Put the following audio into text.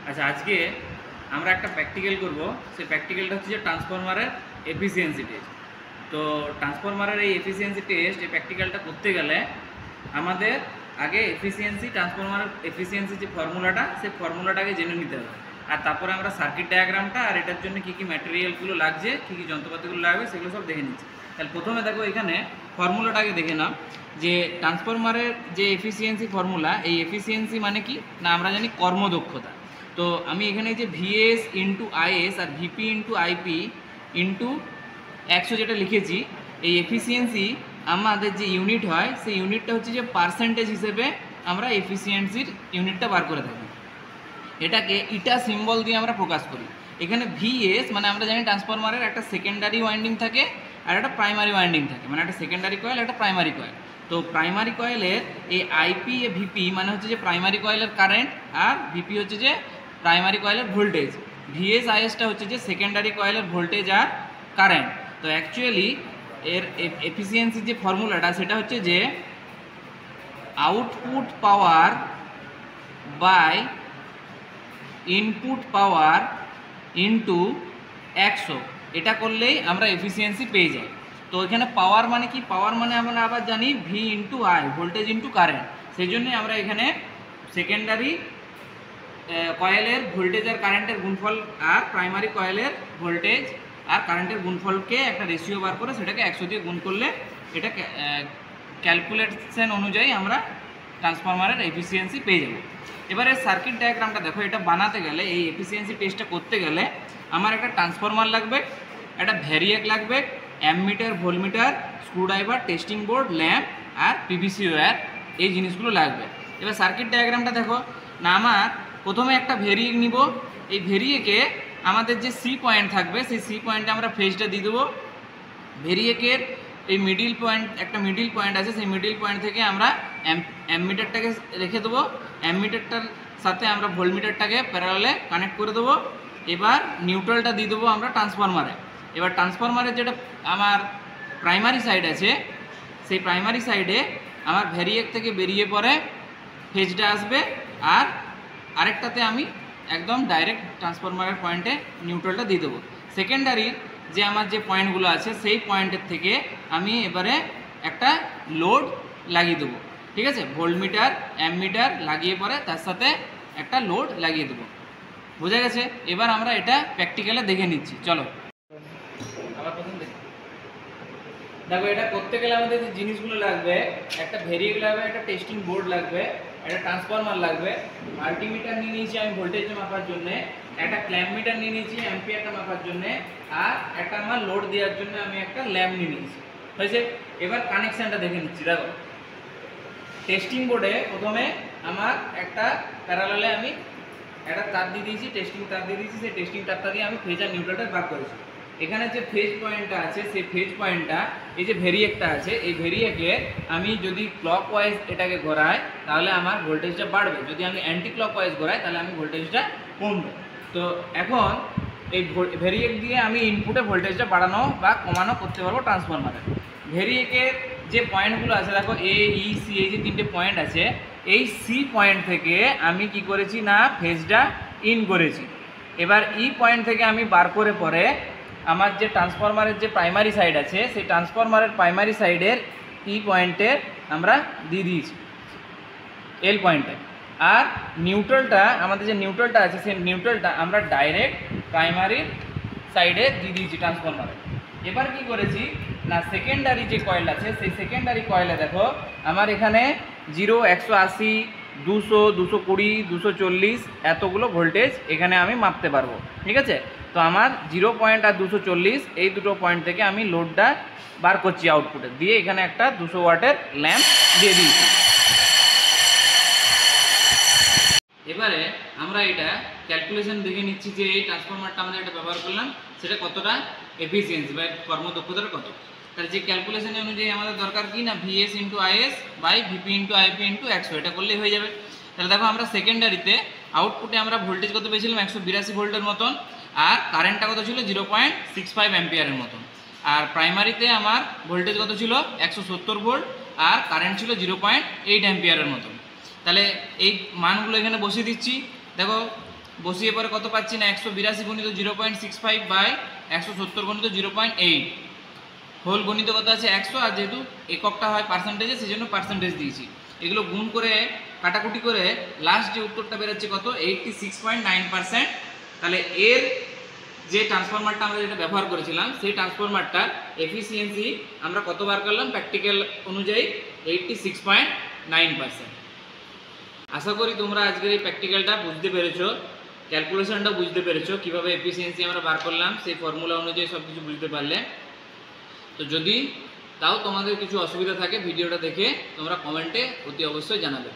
আচ্ছা, আজকে আমরা একটা প্র্যাকটিক্যাল করব। সেই প্র্যাকটিক্যালটা হচ্ছে যে ট্রান্সফরমারের এফিসিয়েন্সি টেস্ট। তো ট্রান্সফরমারের এই এফিসিয়েন্সি টেস্ট, এই প্র্যাকটিক্যালটা করতে গেলে আমাদের আগে ট্রান্সফরমারের এফিসিয়েন্সি যে ফর্মুলাটা, সেই ফর্মুলাটাকে জেনে নিতে হবে। আর তারপরে আমরা সার্কিট ডায়াগ্রামটা আর এটার জন্য কী কী ম্যাটেরিয়ালগুলো লাগছে, কী কী যন্ত্রপাতিগুলো লাগবে, সেগুলো সব দেখে নিচ্ছি। তাহলে প্রথমে দেখো, এখানে ফর্মুলাটাকে দেখে নাও যে ট্রান্সফরমারের যে এফিসিয়েন্সি ফর্মুলা, এই এফিসিয়েন্সি মানে কি না, আমরা জানি কর্মদক্ষতা। তো আমি এখানে যে ভিএস ইন্টু আইএস আর ভিপি ইন্টু আইপি ইন্টু 100 যেটা লিখেছি, এই এফিসিয়েন্সি আমাদের যে ইউনিট হয়, সেই ইউনিটটা হচ্ছে যে পার্সেন্টেজ হিসেবে আমরা এফিসিয়েন্সির ইউনিটটা বার করে থাকি। এটাকে ইটা সিম্বল দিয়ে আমরা প্রকাশ করি। এখানে ভিএস মানে আমরা জানি ট্রান্সফরমারের একটা সেকেন্ডারি ওয়াইন্ডিং থাকে আর একটা প্রাইমারি ওয়াইন্ডিং থাকে, মানে একটা সেকেন্ডারি কয়েল, একটা প্রাইমারি কয়েল। তো প্রাইমারি কয়েলের এই আইপি এ ভিপি মানে হচ্ছে যে প্রাইমারি কয়েলের কারেন্ট, আর ভিপি হচ্ছে যে প্রাইমারি কয়েলের ভোল্টেজ। ভিএস আইএসটা হচ্ছে যে সেকেন্ডারি কয়েলের ভোল্টেজ আর কারেন্ট। তো অ্যাকচুয়ালি এর এফিসিয়েন্সি যে ফর্মুলাটা, সেটা হচ্ছে যে output power by input power into 100, এটা করলেই আমরা এফিসিয়েন্সি পেয়ে যাই। তো এখানে পাওয়ার মানে কি, পাওয়ার মানে আমরা আবার জানি V into I, voltage into current. সেই জন্যই আমরা এখানে সেকেন্ডারি কয়েলের ভোল্টেজ আর কারেন্টের গুণফল আর প্রাইমারি কয়েলের ভোল্টেজ আর কারেন্টের গুণফলকে একটা রেশিও বার করে সেটাকে 100 দিয়ে গুণ করলে এটা ক্যালকুলেশন অনুযায়ী আমরা ট্রান্সফরমারের এফিসিয়েন্সি পেয়ে যাব। এবারে সার্কিট ডায়াগ্রামটা দেখো, এটা বানাতে গেলে, এই এফিসিয়েন্সি টেস্টটা করতে গেলে আমার একটা ট্রান্সফরমার লাগবে, একটা ভ্যারিয়েক লাগবে, ammeter, voltmeter, screwdriver, testing board, lamp আর পিভিসি ওয়্যার, এই জিনিসগুলো লাগবে। এবার সার্কিট ডায়াগ্রামটা দেখো না, আমার প্রথমে একটা ভেরিয়েক নিব। এই ভেরিয়েকে আমাদের যে সি পয়েন্ট থাকবে, সেই সি পয়েন্টে আমরা ফেজটা দিয়ে দেবো। ভেরিয়েকের এই মিডিল পয়েন্ট, একটা মিডিল পয়েন্ট আছে, সেই মিডিল পয়েন্ট থেকে আমরা অ্যামমিটারটাকে রেখে দেবো। অ্যামমিটারটার সাথে আমরা ভোল্টমিটারটাকে প্যারালালে কানেক্ট করে দেবো। এবার নিউট্রালটা দিয়ে দেবো আমরা ট্রান্সফরমারে। এবার ট্রান্সফরমারের যেটা আমার প্রাইমারি সাইড আছে, সেই প্রাইমারি সাইডে আমার ভেরিয়েক থেকে বেরিয়ে পরে ফেজটা আসবে, আর আরেকটাতে আমি একদম ডাইরেক্ট ট্রান্সফরমারের পয়েন্টে নিউট্রালটা দিয়ে দেবো। সেকেন্ডারি যে আমার যে পয়েন্টগুলো আছে, সেই পয়েন্টের থেকে আমি এবারে একটা লোড লাগিয়ে দেবো। ঠিক আছে, ভোল্টমিটার, অ্যামমিটার লাগিয়ে পরে তার সাথে একটা লোড লাগিয়ে দেবো। বোঝা গেছে? এবার আমরা এটা প্র্যাকটিক্যালে দেখে নিচ্ছি, চলো। আবার প্রথম দেখো, এটা করতে গেলে আমাদের যে জিনিসগুলো লাগবে, একটা ভেরিয়েক লাগবে, একটা টেস্টিং বোর্ড লাগবে, একটা ট্রান্সফরমার লাগবে, মাল্টিমিটার নিয়ে নিয়েছি আমি ভোল্টেজ মাপার জন্য, একটা ক্ল্যাম্প মিটার নিয়ে নিয়েছি অ্যাম্পিয়ারটা মাপার জন্য, আর একটা আমার লোড দেওয়ার জন্য আমি একটা ল্যাম্প নিয়ে নিয়েছি। হয়েছে? এবার কানেকশানটা দেখে নিচ্ছি। দেখো, টেস্টিং বোর্ডে প্রথমে আমার একটা প্যারালালে আমি একটা তার দিয়ে দিয়েছি, টেস্টিং তার দিয়ে দিয়েছি। সেই টেস্টিং তারটা দিয়ে আমি ফেজ আর নিউট্রালটা বার করেছি। এখানে যে ফেজ পয়েন্টটা আছে, সেই ফেজ পয়েন্টটা, এই যে ভেরিয়েকটা আছে, এই ভেরিয়েকে আমি যদি ক্লকওয়াইজ এটাকে ঘোরাই তাহলে আমার ভোল্টেজটা বাড়বে, যদি আমি অ্যান্টি ক্লকওয়াইজ ঘোরাই তাহলে আমি ভোল্টেজটা কমবে। তো এখন এই ভেরিয়েক দিয়ে আমি ইনপুটে ভোল্টেজটা বাড়ানো বা কমানো করতে পারবো ট্রান্সফরমারে। ভেরিয়েকের যে পয়েন্টগুলো আছে দেখো, এ, ই, সি, এই যে তিনটে পয়েন্ট আছে, এই সি পয়েন্ট থেকে আমি কি করেছি না, ফেজটা ইন করেছি। এবার ই পয়েন্ট থেকে আমি বার করে পরে আমার যে ট্রান্সফরমারের যে প্রাইমারি সাইড আছে, সেই ট্রান্সফরমারের প্রাইমারি সাইডের ই পয়েন্টে আমরা দিয়ে দিয়েছি, এল পয়েন্টে। আর নিউট্রালটা, আমাদের যে নিউট্রালটা আছে, সেই নিউট্রালটা আমরা ডাইরেক্ট প্রাইমারি সাইডে দিয়ে দিয়েছি ট্রান্সফরমারে। এবার কি করেছি না, সেকেন্ডারি যে কয়েল আছে, সেই সেকেন্ডারি কয়েলে দেখো আমার এখানে 0, 180, 200, 220, 240 এতগুলো ভোল্টেজ এখানে আমি মাপতে পারবো। ঠিক আছে? তো আমার 0 পয়েন্ট আর 240, এই দুটো পয়েন্ট থেকে আমি লোডটা বার করছি আউটপুটে দিয়ে, এখানে একটা 200 ওয়াটের ল্যাম্প দিয়ে দিয়েছি। এবারে আমরা এটা ক্যালকুলেশন দেখে নিচ্ছি যে এই ট্রান্সফরমারটা আমরা এটা ব্যবহার করলাম, সেটা কতটা এফিসিয়েন্সি বা কর্মদক্ষতার কত। তাহলে যে ক্যালকুলেশন অনুযায়ী আমাদের দরকার কি না, VS into IS by VP into IP into 100, এটা করলেই হয়ে যাবে। তাহলে দেখো, আমরা সেকেন্ডারিতে আউটপুটে আমরা ভোল্টেজ কত পেয়েছিলাম, 182 ভোল্টের মতন, আর কারেন্টটা কত ছিল, 0.65 অ্যাম্পিয়ারের মতন। আর প্রাইমারিতে আমার ভোল্টেজ কত ছিল, 170 ভোল্ট, আর কারেন্ট ছিল 0.8 অ্যাম্পিয়ারের মতন। তাহলে এই মানগুলো এখানে বসিয়ে দিচ্ছি। দেখো, বসিয়ে পরে কত পাচ্ছি না 182 গুণিত 0.65 বাই 170 গুণিত 0.8 হোল গণিত কত আছে 100, আর যেহেতু এককটা হয় পার্সেন্টেজে সেজন্য পার্সেন্টেজ দিয়েছি। এগুলো গুণ করে কাটাকুটি করে লাস্ট যে উত্তরটা বেরোচ্ছে কত 86.9%। তাহলে এর যে ট্রান্সফরমারটা আমরা যেটা ব্যবহার করেছিলাম সেই ট্রান্সফরমারটার এফিসিয়েন্সি আমরা কতবার করলাম প্র্যাকটিক্যাল অনুযায়ী 86.9%। আশা করি তোমরা আজকের এই প্র্যাকটিক্যালটা বুঝতে পেরেছো, ক্যালকুলেশনটা বুঝতে পেরেছো, কীভাবে এফিসিয়েন্সি আমরা বার করলাম সেই ফর্মুলা অনুযায়ী সব কিছু বুঝতে পারলে। তো যদি তাও তোমাদের কিছু অসুবিধা থাকে ভিডিওটা দেখে তোমরা কমেন্টে অতি অবশ্যই জানাবে।